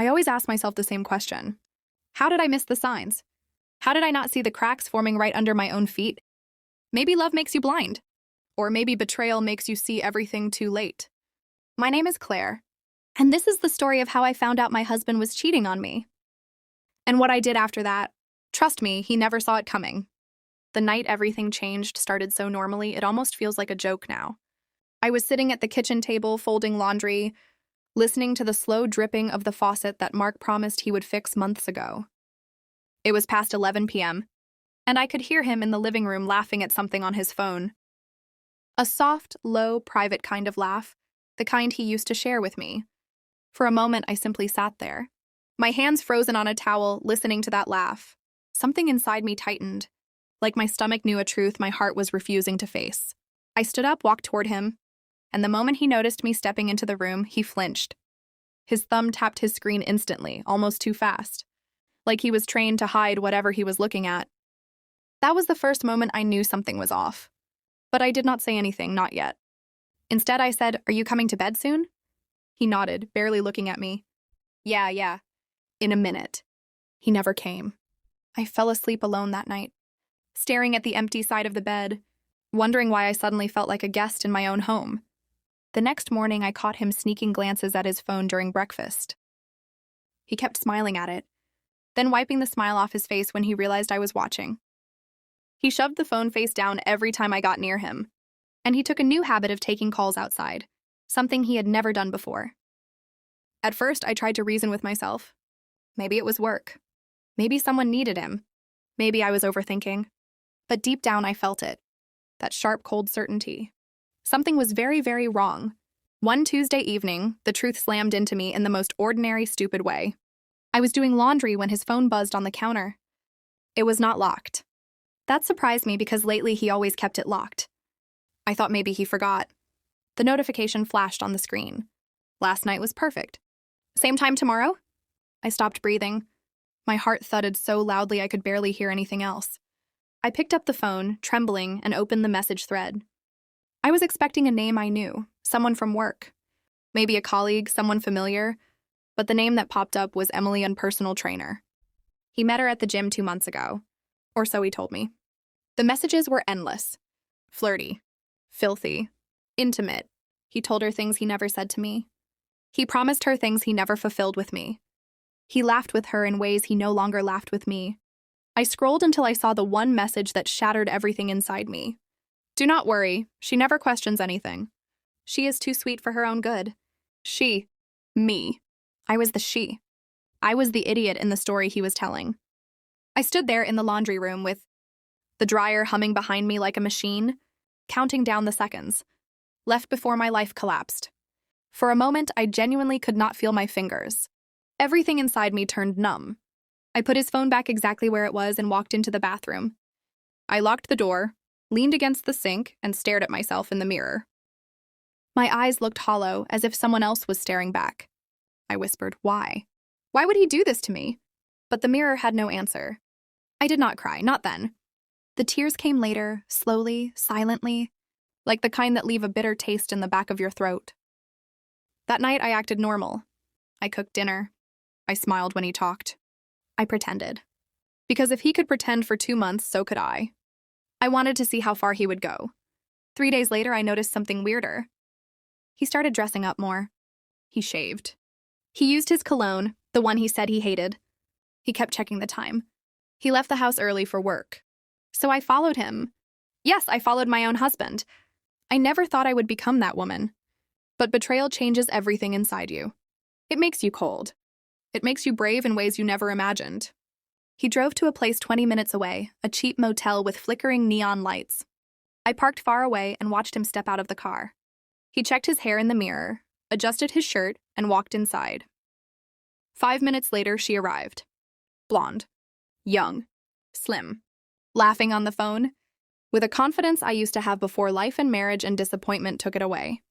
I always ask myself the same question. How did I miss the signs? How did I not see the cracks forming right under my own feet? Maybe love makes you blind. Or maybe betrayal makes you see everything too late. My name is Claire, and this is the story of how I found out my husband was cheating on me. And what I did after that. Trust me, he never saw it coming. The night everything changed started so normally, it almost feels like a joke now. I was sitting at the kitchen table folding laundry, listening to the slow dripping of the faucet that Mark promised he would fix months ago. It was past 11 p.m., and I could hear him in the living room laughing at something on his phone. A soft, low, private kind of laugh, the kind he used to share with me. For a moment, I simply sat there, my hands frozen on a towel, listening to that laugh. Something inside me tightened, like my stomach knew a truth my heart was refusing to face. I stood up, walked toward him, and the moment he noticed me stepping into the room, he flinched. His thumb tapped his screen instantly, almost too fast, like he was trained to hide whatever he was looking at. That was the first moment I knew something was off. But I did not say anything, not yet. Instead, I said, "Are you coming to bed soon?" He nodded, barely looking at me. Yeah. In a minute. He never came. I fell asleep alone that night, staring at the empty side of the bed, wondering why I suddenly felt like a guest in my own home. The next morning, I caught him sneaking glances at his phone during breakfast. He kept smiling at it, then wiping the smile off his face when he realized I was watching. He shoved the phone face down every time I got near him, and he took a new habit of taking calls outside, something he had never done before. At first, I tried to reason with myself. Maybe it was work. Maybe someone needed him. Maybe I was overthinking. But deep down, I felt it. That sharp, cold certainty. Something was very, very wrong. One Tuesday evening, the truth slammed into me in the most ordinary, stupid way. I was doing laundry when his phone buzzed on the counter. It was not locked. That surprised me because lately he always kept it locked. I thought maybe he forgot. The notification flashed on the screen. Last night was perfect. Same time tomorrow? I stopped breathing. My heart thudded so loudly I could barely hear anything else. I picked up the phone, trembling, and opened the message thread. I was expecting a name I knew, someone from work. Maybe a colleague, someone familiar, but the name that popped up was Emily, a personal trainer. He met her at the gym 2 months ago, or so he told me. The messages were endless. Flirty, filthy, intimate. He told her things he never said to me. He promised her things he never fulfilled with me. He laughed with her in ways he no longer laughed with me. I scrolled until I saw the one message that shattered everything inside me. Do not worry, she never questions anything. She is too sweet for her own good. Me. I was the she. I was the idiot in the story he was telling. I stood there in the laundry room with the dryer humming behind me like a machine, counting down the seconds, left before my life collapsed. For a moment, I genuinely could not feel my fingers. Everything inside me turned numb. I put his phone back exactly where it was and walked into the bathroom. I locked the door, leaned against the sink, and stared at myself in the mirror. My eyes looked hollow, as if someone else was staring back. I whispered, "Why? Why would he do this to me?" But the mirror had no answer. I did not cry, not then. The tears came later, slowly, silently, like the kind that leave a bitter taste in the back of your throat. That night, I acted normal. I cooked dinner. I smiled when he talked. I pretended. Because if he could pretend for 2 months, so could I. I wanted to see how far he would go. 3 days later, I noticed something weirder. He started dressing up more. He shaved. He used his cologne, the one he said he hated. He kept checking the time. He left the house early for work. So I followed him. Yes, I followed my own husband. I never thought I would become that woman. But betrayal changes everything inside you. It makes you cold. It makes you brave in ways you never imagined. He drove to a place 20 minutes away, a cheap motel with flickering neon lights. I parked far away and watched him step out of the car. He checked his hair in the mirror, adjusted his shirt, and walked inside. 5 minutes later, she arrived. Blonde, young, slim, laughing on the phone, with a confidence I used to have before life and marriage and disappointment took it away.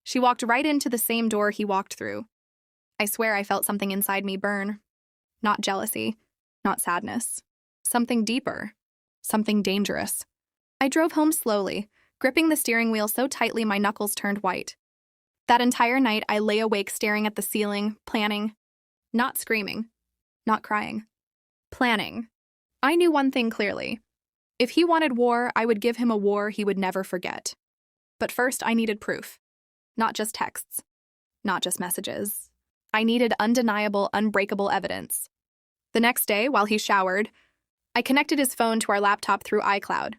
She walked right into the same door he walked through. I swear I felt something inside me burn. Not jealousy, not sadness. Something deeper. Something dangerous. I drove home slowly, gripping the steering wheel so tightly my knuckles turned white. That entire night, I lay awake staring at the ceiling, planning. Not screaming. Not crying. Planning. I knew one thing clearly. If he wanted war, I would give him a war he would never forget. But first, I needed proof. Not just texts. Not just messages. I needed undeniable, unbreakable evidence. The next day, while he showered, I connected his phone to our laptop through iCloud.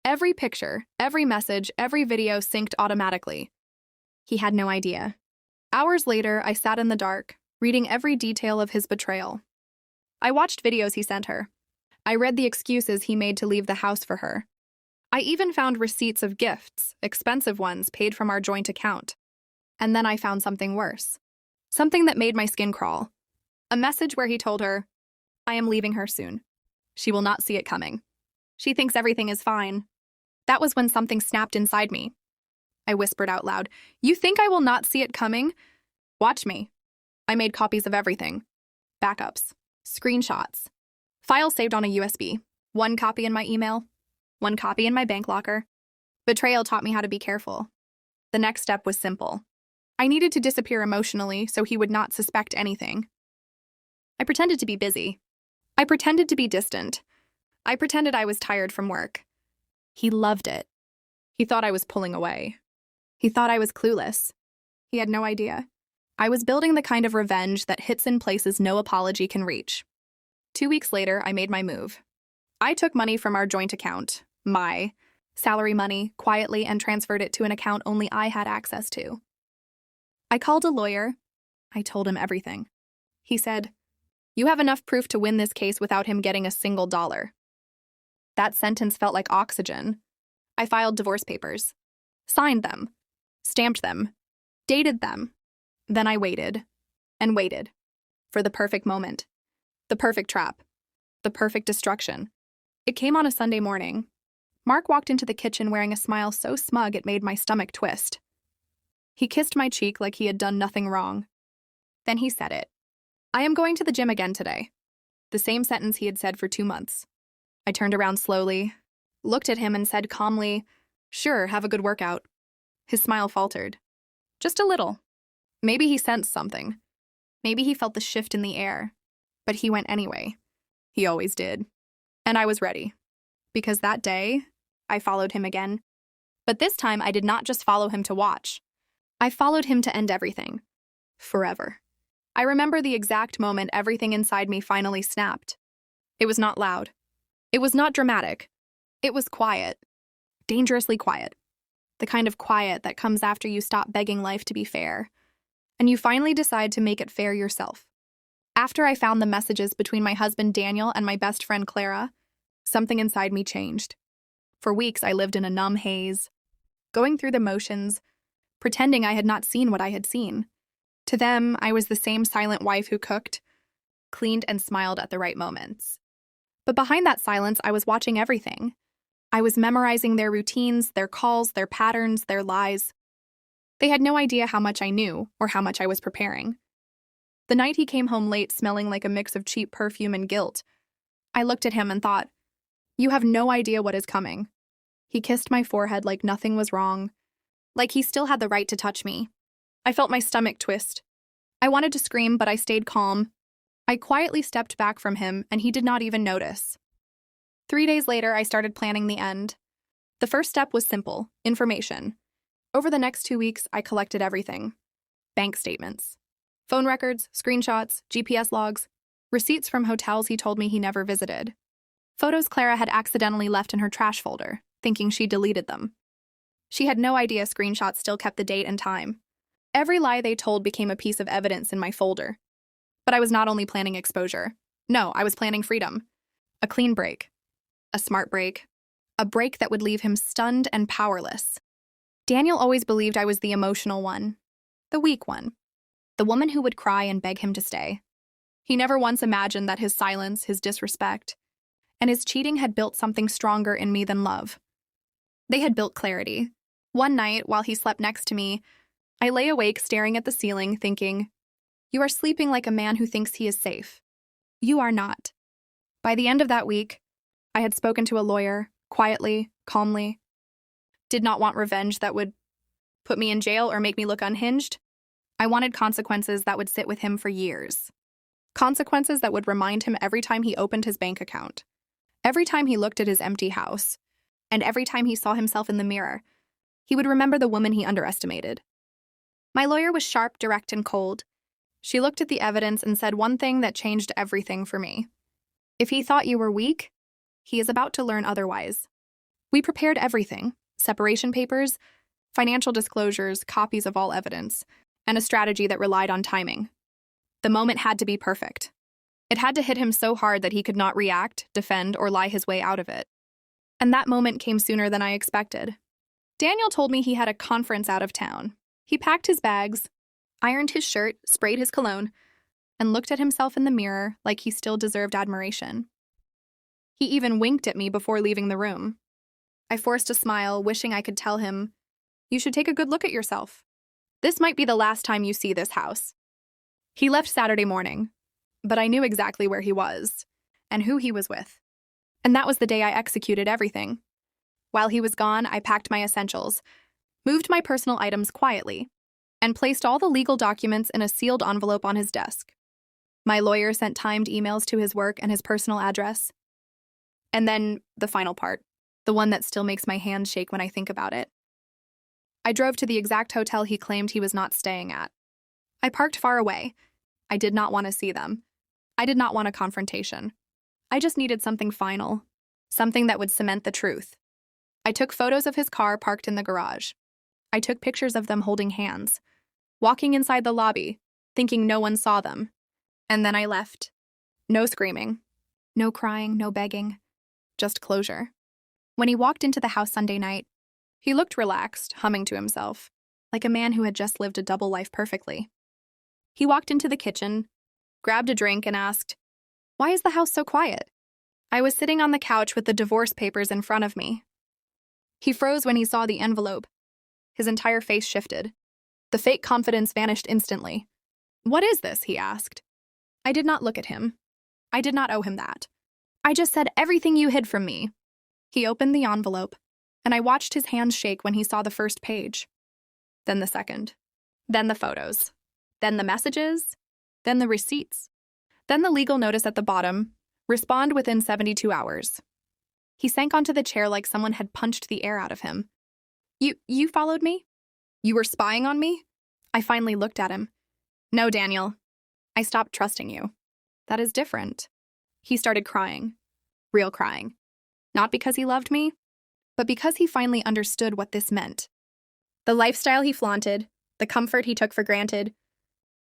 Every picture, every message, every video synced automatically. He had no idea. Hours later, I sat in the dark, reading every detail of his betrayal. I watched videos he sent her. I read the excuses he made to leave the house for her. I even found receipts of gifts, expensive ones paid from our joint account. And then I found something worse. Something that made my skin crawl. A message where he told her, "I am leaving her soon. She will not see it coming. She thinks everything is fine." That was when something snapped inside me. I whispered out loud, "You think I will not see it coming? Watch me." I made copies of everything. Backups. Screenshots. Files saved on a USB. One copy in my email. One copy in my bank locker. Betrayal taught me how to be careful. The next step was simple. I needed to disappear emotionally so he would not suspect anything. I pretended to be busy. I pretended to be distant. I pretended I was tired from work. He loved it. He thought I was pulling away. He thought I was clueless. He had no idea. I was building the kind of revenge that hits in places no apology can reach. 2 weeks later, I made my move. I took money from our joint account, my salary money, quietly and transferred it to an account only I had access to. I called a lawyer. I told him everything. He said, "You have enough proof to win this case without him getting a single dollar." That sentence felt like oxygen. I filed divorce papers, signed them, stamped them, dated them. Then I waited and waited for the perfect moment, the perfect trap, the perfect destruction. It came on a Sunday morning. Mark walked into the kitchen wearing a smile so smug it made my stomach twist. He kissed my cheek like he had done nothing wrong. Then he said it. "I am going to the gym again today." The same sentence he had said for 2 months. I turned around slowly, looked at him and said calmly, "Sure, have a good workout." His smile faltered. Just a little. Maybe he sensed something. Maybe he felt the shift in the air. But he went anyway. He always did. And I was ready. Because that day, I followed him again. But this time, I did not just follow him to watch. I followed him to end everything. Forever. I remember the exact moment everything inside me finally snapped. It was not loud. It was not dramatic. It was quiet. Dangerously quiet. The kind of quiet that comes after you stop begging life to be fair. And you finally decide to make it fair yourself. After I found the messages between my husband Daniel and my best friend Clara, something inside me changed. For weeks, I lived in a numb haze, going through the motions, pretending I had not seen what I had seen. To them, I was the same silent wife who cooked, cleaned, and smiled at the right moments. But behind that silence, I was watching everything. I was memorizing their routines, their calls, their patterns, their lies. They had no idea how much I knew or how much I was preparing. The night he came home late smelling like a mix of cheap perfume and guilt, I looked at him and thought, "You have no idea what is coming." He kissed my forehead like nothing was wrong, like he still had the right to touch me. I felt my stomach twist. I wanted to scream, but I stayed calm. I quietly stepped back from him, and he did not even notice. 3 days later, I started planning the end. The first step was simple: information. Over the next 2 weeks, I collected everything. Bank statements, phone records, screenshots, GPS logs, receipts from hotels he told me he never visited. Photos Clara had accidentally left in her trash folder, thinking she deleted them. She had no idea screenshots still kept the date and time. Every lie they told became a piece of evidence in my folder. But I was not only planning exposure. No, I was planning freedom. A clean break. A smart break. A break that would leave him stunned and powerless. Daniel always believed I was the emotional one. The weak one. The woman who would cry and beg him to stay. He never once imagined that his silence, his disrespect, and his cheating had built something stronger in me than love. They had built clarity. One night, while he slept next to me, I lay awake staring at the ceiling, thinking, "You are sleeping like a man who thinks he is safe. You are not." By the end of that week, I had spoken to a lawyer, quietly, calmly. Did not want revenge that would put me in jail or make me look unhinged. I wanted consequences that would sit with him for years. Consequences that would remind him every time he opened his bank account, every time he looked at his empty house, and every time he saw himself in the mirror. He would remember the woman he underestimated. My lawyer was sharp, direct, and cold. She looked at the evidence and said one thing that changed everything for me. If he thought you were weak, he is about to learn otherwise. We prepared everything: separation papers, financial disclosures, copies of all evidence, and a strategy that relied on timing. The moment had to be perfect. It had to hit him so hard that he could not react, defend, or lie his way out of it. And that moment came sooner than I expected. Daniel told me he had a conference out of town. He packed his bags, ironed his shirt, sprayed his cologne, and looked at himself in the mirror like he still deserved admiration. He even winked at me before leaving the room. I forced a smile, wishing I could tell him, "You should take a good look at yourself. This might be the last time you see this house." He left Saturday morning, but I knew exactly where he was and who he was with. And that was the day I executed everything. While he was gone, I packed my essentials, moved my personal items quietly, and placed all the legal documents in a sealed envelope on his desk. My lawyer sent timed emails to his work and his personal address. And then the final part, the one that still makes my hands shake when I think about it. I drove to the exact hotel he claimed he was not staying at. I parked far away. I did not want to see them. I did not want a confrontation. I just needed something final, something that would cement the truth. I took photos of his car parked in the garage. I took pictures of them holding hands, walking inside the lobby, thinking no one saw them. And then I left. No screaming, no crying, no begging, just closure. When he walked into the house Sunday night, he looked relaxed, humming to himself, like a man who had just lived a double life perfectly. He walked into the kitchen, grabbed a drink, and asked, "Why is the house so quiet?" I was sitting on the couch with the divorce papers in front of me. He froze when he saw the envelope. His entire face shifted. The fake confidence vanished instantly. "What is this?" he asked. I did not look at him. I did not owe him that. I just said, "Everything you hid from me." He opened the envelope, and I watched his hands shake when he saw the first page. Then the second. Then the photos. Then the messages. Then the receipts. Then the legal notice at the bottom. Respond within 72 hours. He sank onto the chair like someone had punched the air out of him. You followed me? You were spying on me?" I finally looked at him. "No, Daniel. I stopped trusting you. That is different." He started crying. Real crying. Not because he loved me, but because he finally understood what this meant. The lifestyle he flaunted, the comfort he took for granted,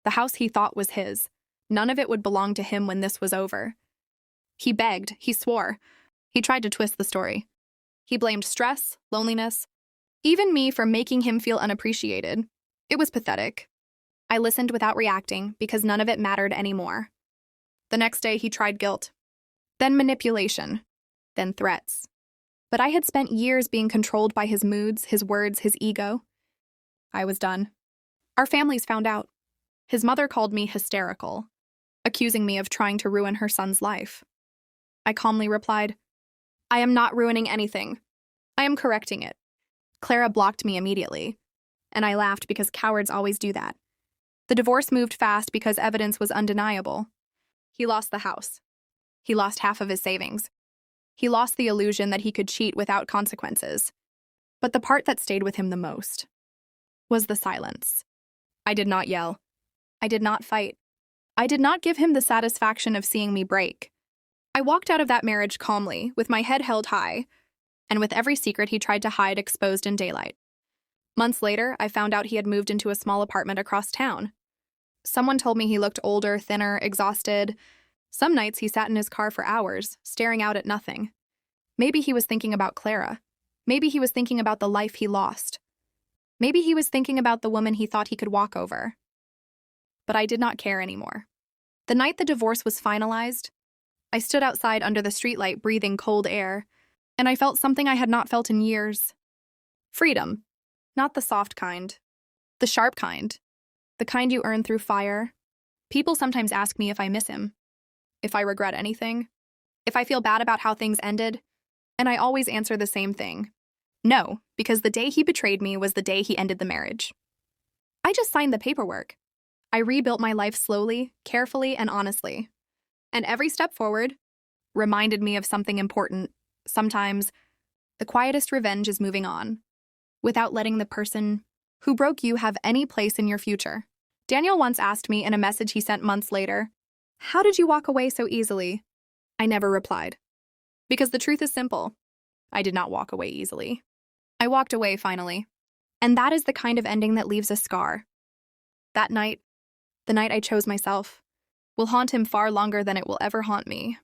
the house he thought was his, none of it would belong to him when this was over. He begged, he swore. He tried to twist the story. He blamed stress, loneliness, even me for making him feel unappreciated. It was pathetic. I listened without reacting because none of it mattered anymore. The next day he tried guilt, then manipulation, then threats. But I had spent years being controlled by his moods, his words, his ego. I was done. Our families found out. His mother called me hysterical, accusing me of trying to ruin her son's life. I calmly replied, "I am not ruining anything. I am correcting it." Clara blocked me immediately, and I laughed because cowards always do that. The divorce moved fast because evidence was undeniable. He lost the house. He lost half of his savings. He lost the illusion that he could cheat without consequences. But the part that stayed with him the most was the silence. I did not yell. I did not fight. I did not give him the satisfaction of seeing me break. I walked out of that marriage calmly, with my head held high, and with every secret he tried to hide exposed in daylight. Months later, I found out he had moved into a small apartment across town. Someone told me he looked older, thinner, exhausted. Some nights he sat in his car for hours, staring out at nothing. Maybe he was thinking about Clara. Maybe he was thinking about the life he lost. Maybe he was thinking about the woman he thought he could walk over. But I did not care anymore. The night the divorce was finalized, I stood outside under the streetlight breathing cold air, and I felt something I had not felt in years. Freedom. Not the soft kind. The sharp kind. The kind you earn through fire. People sometimes ask me if I miss him, if I regret anything, if I feel bad about how things ended, and I always answer the same thing. No, because the day he betrayed me was the day he ended the marriage. I just signed the paperwork. I rebuilt my life slowly, carefully, and honestly. And every step forward reminded me of something important. Sometimes, the quietest revenge is moving on, without letting the person who broke you have any place in your future. Daniel once asked me in a message he sent months later, "How did you walk away so easily?" I never replied. Because the truth is simple. I did not walk away easily. I walked away finally. And that is the kind of ending that leaves a scar. That night, the night I chose myself, will haunt him far longer than it will ever haunt me.